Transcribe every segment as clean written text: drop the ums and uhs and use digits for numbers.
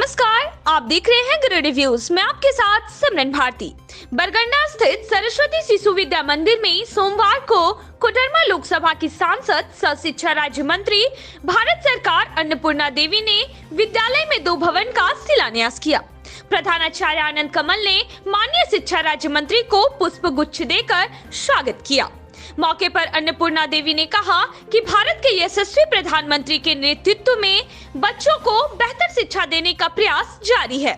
नमस्कार, आप देख रहे हैं गुरु रिव्यूज। मैं आपके साथ सिमरन भारती। बरगंडा स्थित सरस्वती शिशु विद्या मंदिर में सोमवार को कोडरमा लोकसभा की सांसद सह शिक्षा राज्य मंत्री भारत सरकार अन्नपूर्णा देवी ने विद्यालय में 2 भवन का शिलान्यास किया। प्रधानाचार्य आनंद कमल ने माननीय शिक्षा राज्य मंत्री को पुष्प गुच्छ देकर स्वागत किया। मौके पर अन्नपूर्णा देवी ने कहा कि भारत के यशस्वी प्रधानमंत्री के नेतृत्व में बच्चों को बेहतर शिक्षा देने का प्रयास जारी है।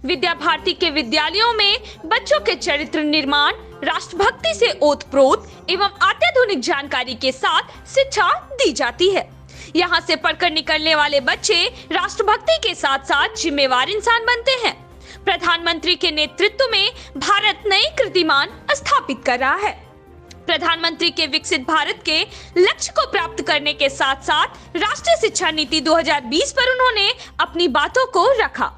विद्या भारती के विद्यालयों में बच्चों के चरित्र निर्माण, राष्ट्रभक्ति से ओतप्रोत एवं अत्याधुनिक जानकारी के साथ शिक्षा दी जाती है। यहाँ से पढ़कर निकलने वाले बच्चे राष्ट्रभक्ति के साथ साथ जिम्मेवार इंसान बनते हैं। प्रधानमंत्री के नेतृत्व में भारत नई कीर्तिमान स्थापित कर रहा है। प्रधानमंत्री के विकसित भारत के लक्ष्य को प्राप्त करने के साथ साथ राष्ट्रीय शिक्षा नीति 2020 पर उन्होंने अपनी बातों को रखा।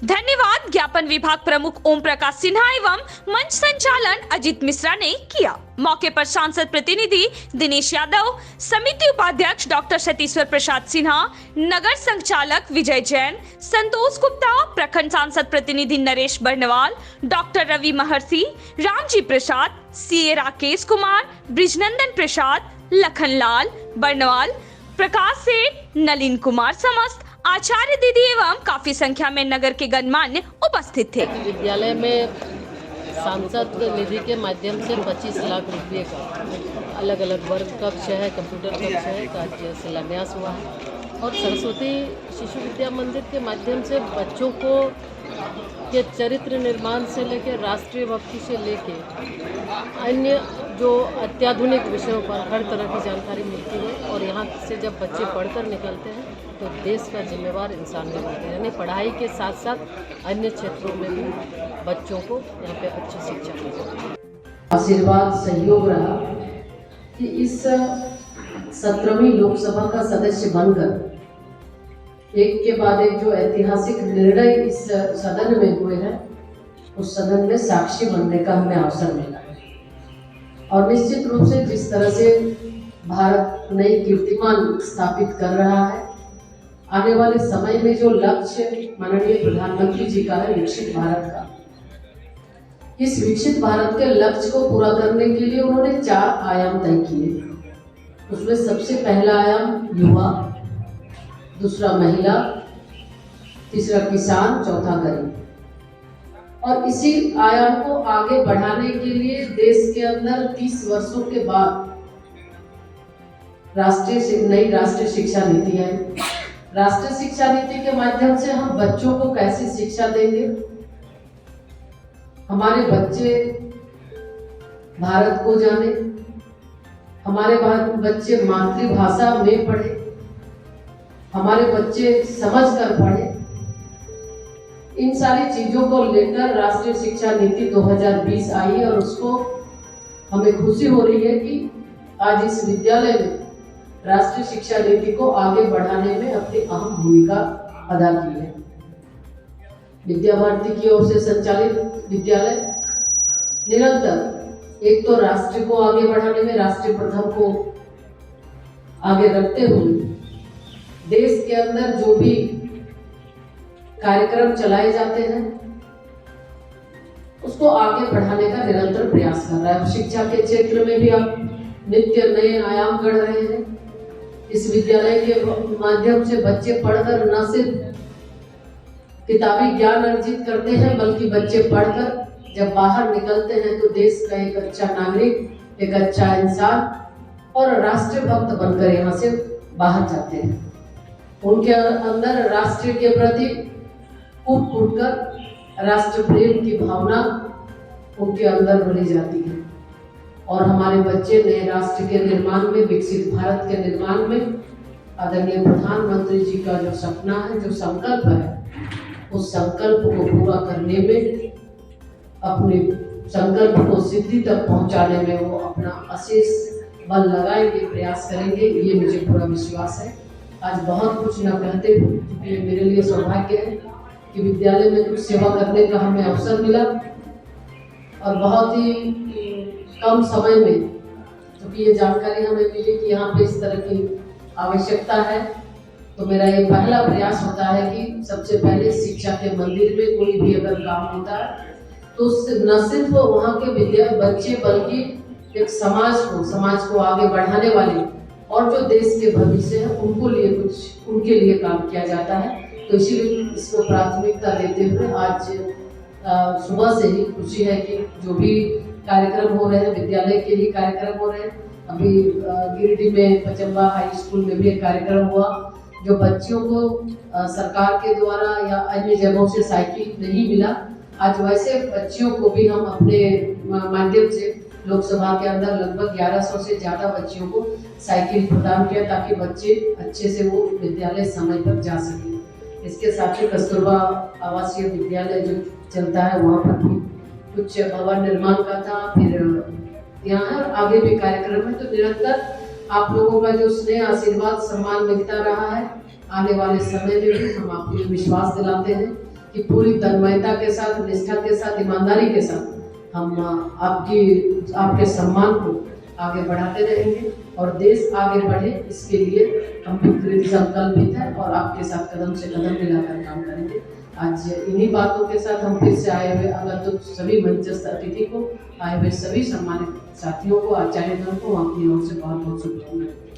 धन्यवाद ज्ञापन विभाग प्रमुख ओम प्रकाश सिन्हा एवं मंच संचालन अजित मिश्रा ने किया। मौके पर सांसद प्रतिनिधि दिनेश यादव, समिति उपाध्यक्ष डॉक्टर सतीश्वर प्रसाद सिन्हा, नगर संचालक विजय जैन, संतोष गुप्ता, प्रखंड सांसद प्रतिनिधि नरेश बर्नवाल, डॉक्टर रवि महर्षि, रामजी प्रसाद, सीए राकेश कुमार, ब्रिजनंदन प्रसाद, लखनलाल बर्नवाल, प्रकाश सेठ, नलिन कुमार समस्त आचार्य दीदी एवं काफी संख्या में नगर के गणमान्य उपस्थित थे। विद्यालय में सांसद निधि के माध्यम से 25 लाख रुपए का अलग अलग वर्ग कक्ष है, कंप्यूटर कक्ष है, का शिलान्यास हुआ है और सरस्वती शिशु विद्या मंदिर के माध्यम से बच्चों को के चरित्र निर्माण से लेकर राष्ट्रीय भक्ति से लेकर अन्य जो अत्याधुनिक विषयों पर हर तरह की जानकारी मिलती है और यहाँ से जब बच्चे पढ़कर निकलते हैं तो देश का जिम्मेवार इंसान भी बनते हैं। यानी पढ़ाई के साथ साथ अन्य क्षेत्रों में भी बच्चों को यहाँ पे अच्छी शिक्षा दी जाती है। आशीर्वाद सहयोग रहा कि इस 17वीं लोकसभा का सदस्य बनकर एक के बाद एक जो ऐतिहासिक निर्णय इस सदन में हुए हैं उस सदन में साक्षी बनने का हमें अवसर मिला है। और निश्चित रूप से जिस तरह से भारत नई कीर्तिमान स्थापित कर रहा है, आने वाले समय में जो लक्ष्य माननीय प्रधानमंत्री जी का है विकसित भारत का, इस विकसित भारत के लक्ष्य को पूरा करने के लिए उन्होंने 4 आयाम तय किए। उसमें सबसे पहला आयाम युवा, दूसरा महिला, तीसरा किसान, चौथा गरीब। और इसी आयाम को आगे बढ़ाने के लिए देश के अंदर 30 वर्षों के बाद नई राष्ट्रीय शिक्षा नीति है। राष्ट्रीय शिक्षा नीति के माध्यम से हम बच्चों को कैसे शिक्षा देंगे, हमारे बच्चे भारत को जाने, हमारे बच्चे मातृभाषा में पढ़े, हमारे बच्चे समझ कर पढ़े। इन सारी चीजों को लेकर राष्ट्रीय शिक्षा नीति 2020 आई और उसको हमें खुशी हो रही है कि आज इस विद्यालय में राष्ट्रीय शिक्षा नीति को आगे बढ़ाने में अपनी अहम भूमिका अदा की है। विद्या भारती की ओर से संचालित विद्यालय निरंतर एक तो राष्ट्र को आगे बढ़ाने में राष्ट्रीय प्रथम को आगे रखते हुए देश के अंदर जो भी कार्यक्रम चलाए जाते हैं उसको आगे बढ़ाने का निरंतर प्रयास कर रहा है। शिक्षा के क्षेत्र में भी अब नित्य नए आयाम गढ़ रहे हैं। इस विद्यालय के माध्यम से बच्चे पढ़कर न सिर्फ किताबी ज्ञान अर्जित करते हैं बल्कि बच्चे पढ़कर जब बाहर निकलते हैं तो देश का एक अच्छा नागरिक, एक अच्छा इंसान और राष्ट्रीय भक्त बनकर यहाँ से बाहर जाते हैं। उनके अंदर राष्ट्र के प्रति कूट कर राष्ट्र प्रेम की भावना उनके अंदर भरी जाती है और हमारे बच्चे नए राष्ट्र के निर्माण में, विकसित भारत के निर्माण में आदरणीय प्रधानमंत्री जी का जो सपना है, जो संकल्प है, उस संकल्प को पूरा करने में, अपने संकल्प को सिद्धि तक पहुंचाने में वो अपना अशेष बल लगाएंगे, प्रयास करेंगे, ये मुझे पूरा विश्वास है। आज बहुत कुछ न कहते हुए क्योंकि मेरे लिए सौभाग्य है कि विद्यालय में कुछ सेवा करने का हमें अवसर मिला और बहुत ही कम समय में क्योंकि ये जानकारी हमें मिली कि यहाँ पे इस तरह की आवश्यकता है तो मेरा ये पहला प्रयास होता है कि सबसे पहले शिक्षा के मंदिर में कोई भी अगर काम होता है तो न सिर्फ वहाँ के बच्चे बल्कि एक समाज को आगे बढ़ाने वाले और जो देश के भविष्य है उनके लिए काम किया जाता है। तो इसीलिए इसको प्राथमिकता देते हुए आज सुबह से ही खुशी है कि जो भी कार्यक्रम हो रहे हैं विद्यालय के ही कार्यक्रम हो रहे हैं। अभी गिरिडीह में पचम्बा हाई स्कूल में भी एक कार्यक्रम हुआ जो बच्चों को सरकार के द्वारा या अन्य जगहों से साइकिल नहीं मिला। आज वैसे बच्चियों को भी हम अपने माध्यम से लोकसभा के अंदर लगभग 1100 से ज़्यादा बच्चियों को साइकिल प्रदान किया ताकि बच्चे अच्छे से वो विद्यालय समय पर जा सकें। इसके साथ ही कस्तूरबा आवासीय विद्यालय जो चलता है वहाँ पर भी कुछ भवन निर्माण का था, फिर यहाँ आगे भी कार्यक्रम है। तो निरंतर आप लोगों का जो स्नेह आशीर्वाद सम्मान मिलता रहा है। आने वाले समय में भी हम आपको विश्वास दिलाते हैं कि पूरी तन्मयता के साथ, निष्ठा के साथ, ईमानदारी के साथ हम आपके सम्मान को आगे बढ़ाते रहेंगे और देश आगे बढ़े इसके लिए हम भी संकल्पित हैं और आपके साथ कदम से कदम मिलाकर काम करेंगे। आज इन्हीं बातों के साथ हम फिर से आए हुए आगंतुक सभी मंचस्थ अतिथि को, आए हुए सभी सम्मानित साथियों को, आचार्यगण को अपनी ओर से बहुत बहुत शुभकामनाएं।